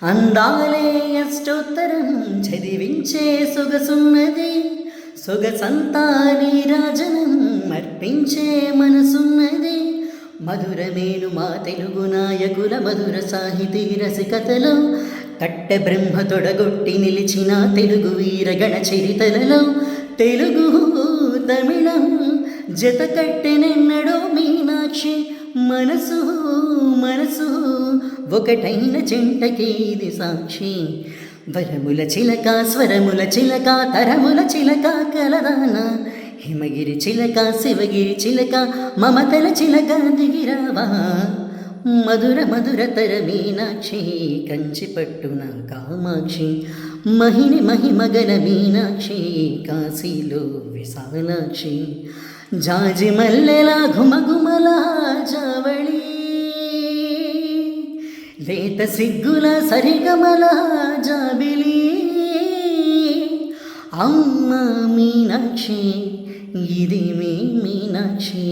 అందాలే అష్టోత్తరం చదివించే సొగసున్నది, సొగసంతా నీరాజనం అర్పించే మనసున్నది. మధురమేను మా తెలుగు నాయకుల మధుర సాహితీ రసికతలో, కట్టె బ్రహ్మ తొడగొట్టి నిలిచిన తెలుగు వీరగణ చరితలలో, తెలుగు తమిళం జత కట్టెనెన్నడో మీనాక్షి, మనసు మనసు ఒకటైన జంటకి ఇది సాక్షి. వరముల చిలక స్వరముల చిలక తరముల చిలక కలదాన, హిమగిరి చిలక శివగిరి చిలక మమతల చిలక దిగిరావా. మధుర మధురతర మీనాక్షి కంచి పట్టున కామాక్షి, మహిని మహిమగల మీనాక్షి కాశీలో విశాలాక్షి. జాజి మల్లెల ఘుమఘుమల జావళి, లేత సిగ్గుల సరిగమల జాబిలి. అమ్మ మీనాక్షి ఇది మీ మీనాక్షి.